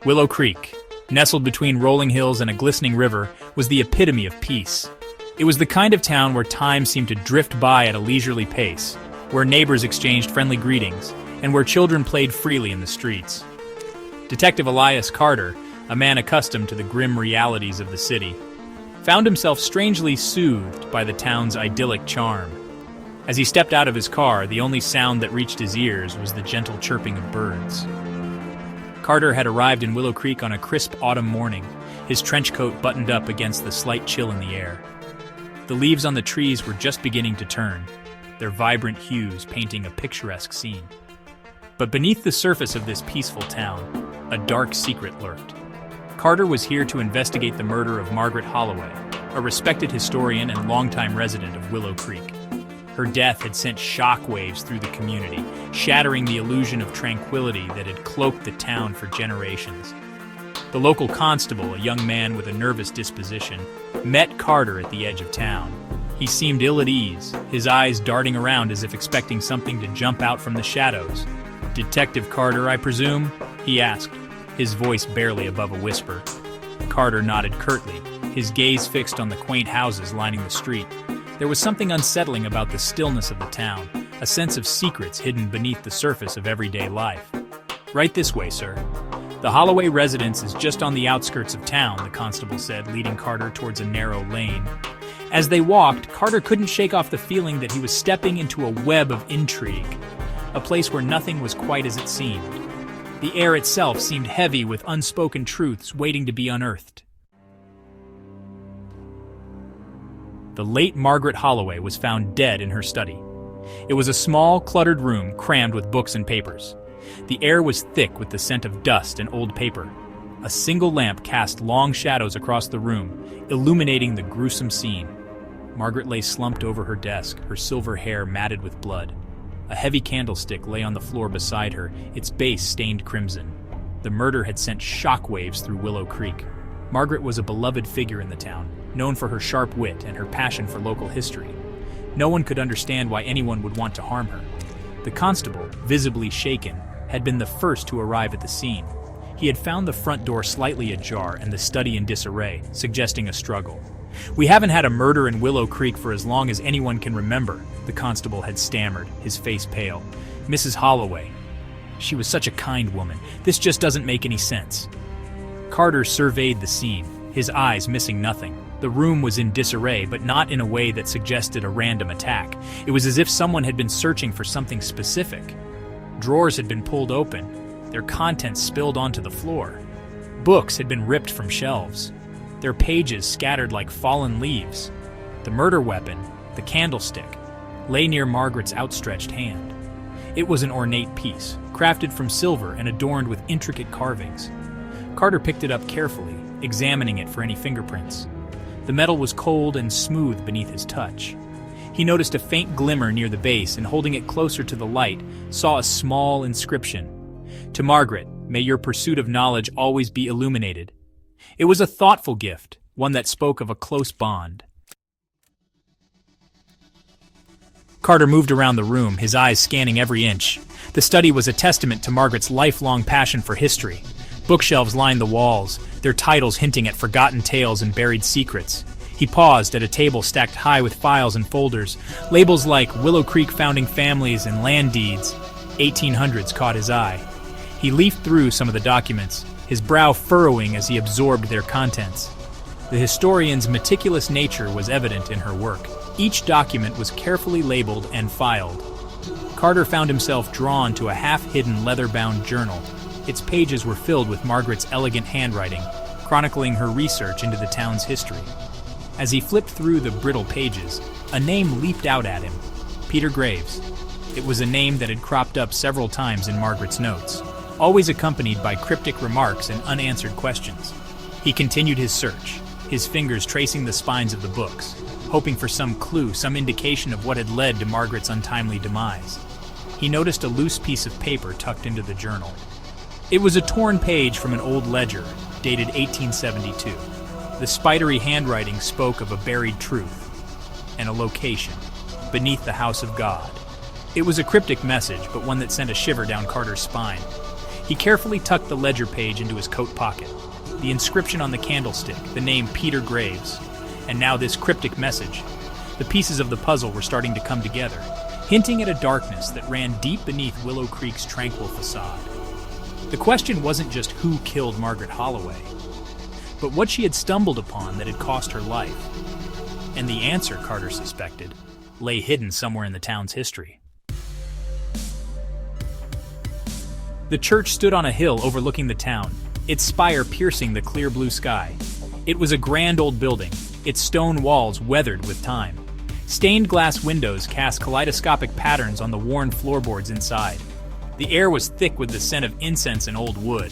Willow Creek, nestled between rolling hills and a glistening river, was the epitome of peace. It was the kind of town where time seemed to drift by at a leisurely pace, where neighbors exchanged friendly greetings, and where children played freely in the streets. Detective Elias Carter, a man accustomed to the grim realities of the city, found himself strangely soothed by the town's idyllic charm. As he stepped out of his car, the only sound that reached his ears was the gentle chirping of birds. Carter had arrived in Willow Creek on a crisp autumn morning, his trench coat buttoned up against the slight chill in the air. The leaves on the trees were just beginning to turn, their vibrant hues painting a picturesque scene. But beneath the surface of this peaceful town, a dark secret lurked. Carter was here to investigate the murder of Margaret Holloway, a respected historian and longtime resident of Willow Creek. Her death had sent shockwaves through the community, shattering the illusion of tranquility that had cloaked the town for generations. The local constable, a young man with a nervous disposition, met Carter at the edge of town. He seemed ill at ease, his eyes darting around as if expecting something to jump out from the shadows. "Detective Carter, I presume?" he asked, his voice barely above a whisper. Carter nodded curtly, his gaze fixed on the quaint houses lining the street. There was something unsettling about the stillness of the town, a sense of secrets hidden beneath the surface of everyday life. "Right this way, sir. The Holloway residence is just on the outskirts of town," the constable said, leading Carter towards a narrow lane. As they walked, Carter couldn't shake off the feeling that he was stepping into a web of intrigue, a place where nothing was quite as it seemed. The air itself seemed heavy with unspoken truths waiting to be unearthed. The late Margaret Holloway was found dead in her study. It was a small, cluttered room crammed with books and papers. The air was thick with the scent of dust and old paper. A single lamp cast long shadows across the room, illuminating the gruesome scene. Margaret lay slumped over her desk, her silver hair matted with blood. A heavy candlestick lay on the floor beside her, its base stained crimson. The murder had sent shockwaves through Willow Creek. Margaret was a beloved figure in the town, known for her sharp wit and her passion for local history. No one could understand why anyone would want to harm her. The constable, visibly shaken, had been the first to arrive at the scene. He had found the front door slightly ajar and the study in disarray, suggesting a struggle. "We haven't had a murder in Willow Creek for as long as anyone can remember," the constable had stammered, his face pale. "Mrs. Holloway. She was such a kind woman. This just doesn't make any sense." Carter surveyed the scene, his eyes missing nothing. The room was in disarray, but not in a way that suggested a random attack. It was as if someone had been searching for something specific. Drawers had been pulled open, their contents spilled onto the floor. Books had been ripped from shelves, their pages scattered like fallen leaves. The murder weapon, the candlestick, lay near Margaret's outstretched hand. It was an ornate piece, crafted from silver and adorned with intricate carvings. Carter picked it up carefully, examining it for any fingerprints. The metal was cold and smooth beneath his touch. He noticed a faint glimmer near the base and, holding it closer to the light, saw a small inscription. "To Margaret, may your pursuit of knowledge always be illuminated." It was a thoughtful gift, one that spoke of a close bond. Carter moved around the room, his eyes scanning every inch. The study was a testament to Margaret's lifelong passion for history. Bookshelves lined the walls, their titles hinting at forgotten tales and buried secrets. He paused at a table stacked high with files and folders. Labels like Willow Creek Founding Families and Land Deeds, 1800s, caught his eye. He leafed through some of the documents, his brow furrowing as he absorbed their contents. The historian's meticulous nature was evident in her work. Each document was carefully labeled and filed. Carter found himself drawn to a half-hidden leather-bound journal. Its pages were filled with Margaret's elegant handwriting, chronicling her research into the town's history. As he flipped through the brittle pages, a name leaped out at him: Peter Graves. It was a name that had cropped up several times in Margaret's notes, always accompanied by cryptic remarks and unanswered questions. He continued his search, his fingers tracing the spines of the books, hoping for some clue, some indication of what had led to Margaret's untimely demise. He noticed a loose piece of paper tucked into the journal. It was a torn page from an old ledger, dated 1872. The spidery handwriting spoke of a buried truth and a location, beneath the house of God. It was a cryptic message, but one that sent a shiver down Carter's spine. He carefully tucked the ledger page into his coat pocket. The inscription on the candlestick, the name Peter Graves, and now this cryptic message. The pieces of the puzzle were starting to come together, hinting at a darkness that ran deep beneath Willow Creek's tranquil facade. The question wasn't just who killed Margaret Holloway, but what she had stumbled upon that had cost her life. And the answer, Carter suspected, lay hidden somewhere in the town's history. The church stood on a hill overlooking the town, its spire piercing the clear blue sky. It was a grand old building, its stone walls weathered with time. Stained glass windows cast kaleidoscopic patterns on the worn floorboards inside. The air was thick with the scent of incense and old wood.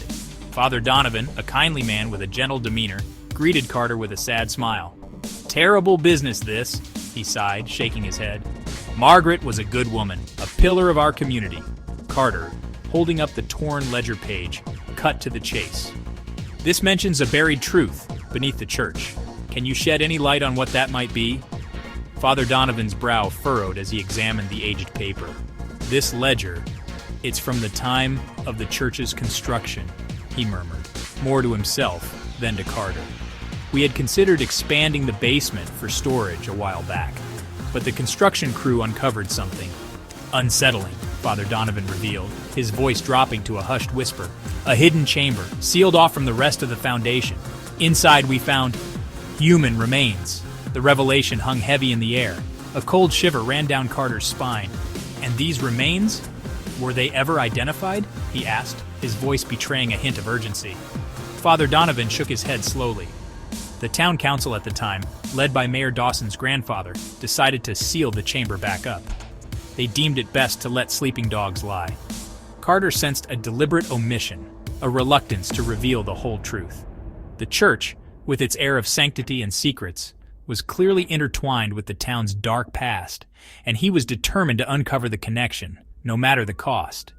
Father Donovan, a kindly man with a gentle demeanor, greeted Carter with a sad smile. "Terrible business, this," he sighed, shaking his head. "Margaret was a good woman, a pillar of our community." Carter, holding up the torn ledger page, cut to the chase. "This mentions a buried truth beneath the church. Can you shed any light on what that might be?" Father Donovan's brow furrowed as he examined the aged paper. "This ledger, it's from the time of the church's construction," he murmured, more to himself than to Carter. "We had considered expanding the basement for storage a while back, but the construction crew uncovered something unsettling," Father Donovan revealed, his voice dropping to a hushed whisper. "A hidden chamber, sealed off from the rest of the foundation. Inside we found human remains." The revelation hung heavy in the air. A cold shiver ran down Carter's spine. "And these remains? Were they ever identified?" he asked, his voice betraying a hint of urgency. Father Donovan shook his head slowly. The town council at the time, led by Mayor Dawson's grandfather, decided to seal the chamber back up. They deemed it best to let sleeping dogs lie. Carter sensed a deliberate omission, a reluctance to reveal the whole truth. The church, with its air of sanctity and secrets, was clearly intertwined with the town's dark past, and he was determined to uncover the connection, no matter the cost.